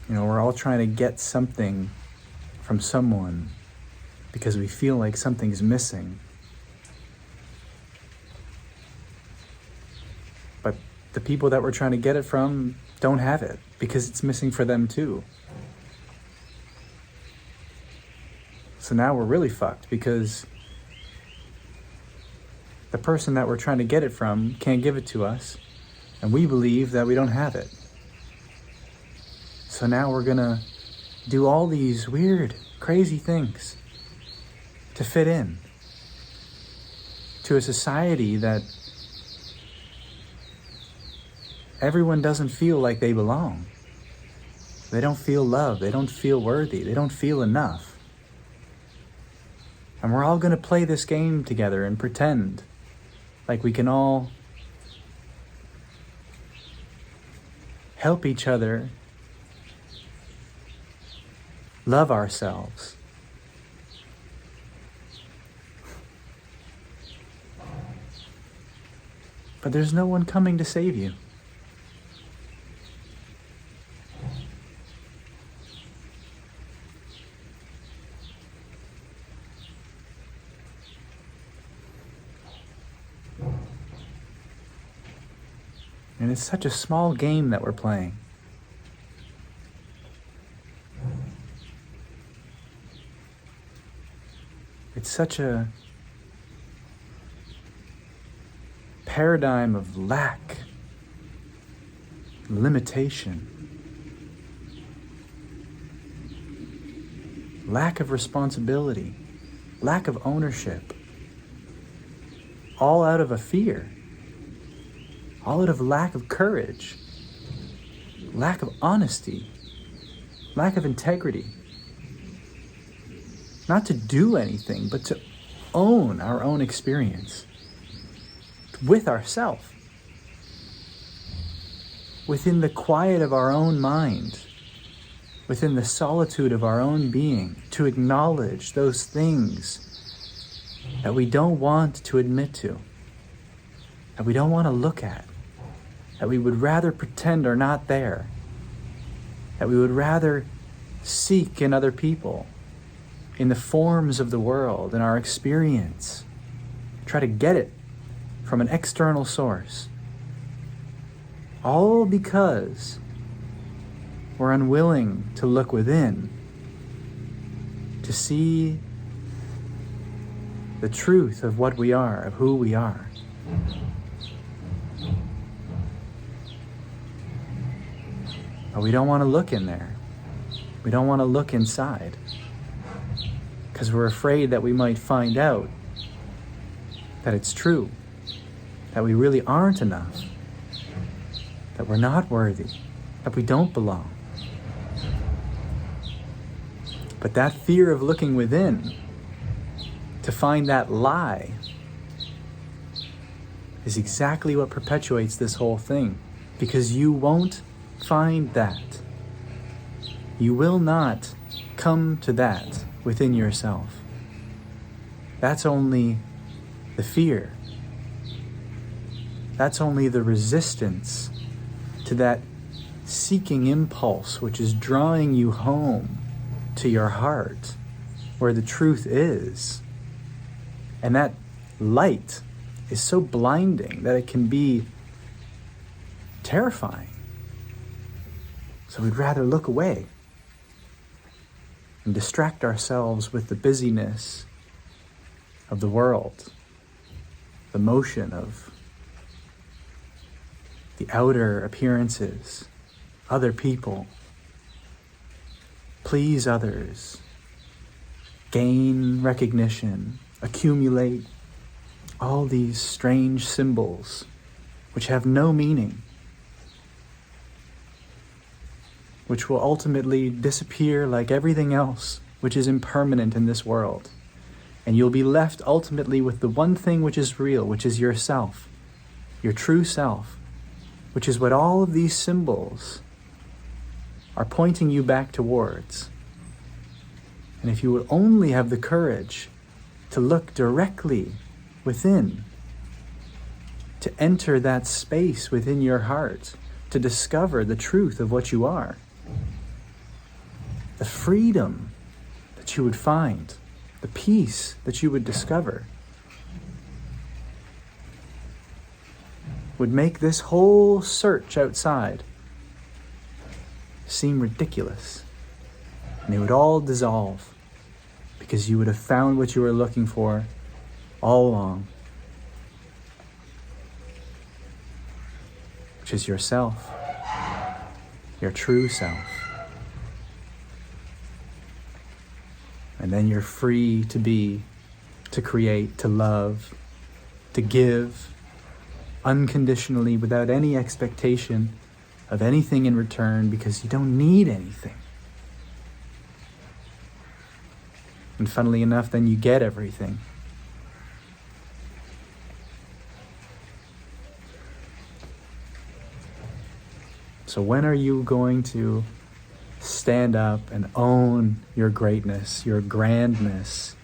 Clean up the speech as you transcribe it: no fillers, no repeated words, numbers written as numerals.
We're all trying to get something from someone because we feel like something's missing. But the people that we're trying to get it from don't have it because it's missing for them too. So now we're really fucked because the person that we're trying to get it from can't give it to us, and we believe that we don't have it. So now we're gonna do all these weird, crazy things to fit in to a society that everyone doesn't feel like they belong. They don't feel loved. They don't feel worthy. They don't feel enough. And we're all gonna play this game together and pretend like we can all help each other love ourselves. But there's no one coming to save you. And it's such a small game that we're playing. It's such a paradigm of lack, limitation, lack of responsibility, lack of ownership, all out of a fear, all out of lack of courage, lack of honesty, lack of integrity. Not to do anything, but to own our own experience with ourselves, within the quiet of our own mind, within the solitude of our own being, to acknowledge those things that we don't want to admit to, that we don't want to look at, that we would rather pretend are not there, that we would rather seek in other people, in the forms of the world, in our experience. Try to get it from an external source. All because we're unwilling to look within, to see the truth of what we are, of who we are. But we don't want to look in there. We don't want to look inside, because we're afraid that we might find out that it's true, that we really aren't enough, that we're not worthy, that we don't belong. But that fear of looking within to find that lie is exactly what perpetuates this whole thing, because you won't find that. You will not come to that within yourself. That's only the fear. That's only the resistance to that seeking impulse which is drawing you home to your heart where the truth is. And that light is so blinding that it can be terrifying. So we'd rather look away and distract ourselves with the busyness of the world, the motion of the outer appearances, other people, please others, gain recognition, accumulate all these strange symbols which have no meaning, which will ultimately disappear like everything else which is impermanent in this world. And you'll be left ultimately with the one thing which is real, which is yourself, your true self, which is what all of these symbols are pointing you back towards. And if you would only have the courage to look directly within, to enter that space within your heart, to discover the truth of what you are, the freedom that you would find, the peace that you would discover, would make this whole search outside seem ridiculous. And they would all dissolve because you would have found what you were looking for all along, which is yourself, your true self. And then you're free to be, to create, to love, to give unconditionally without any expectation of anything in return, because you don't need anything. And funnily enough, then you get everything. So when are you going to stand up and own your greatness, your grandness,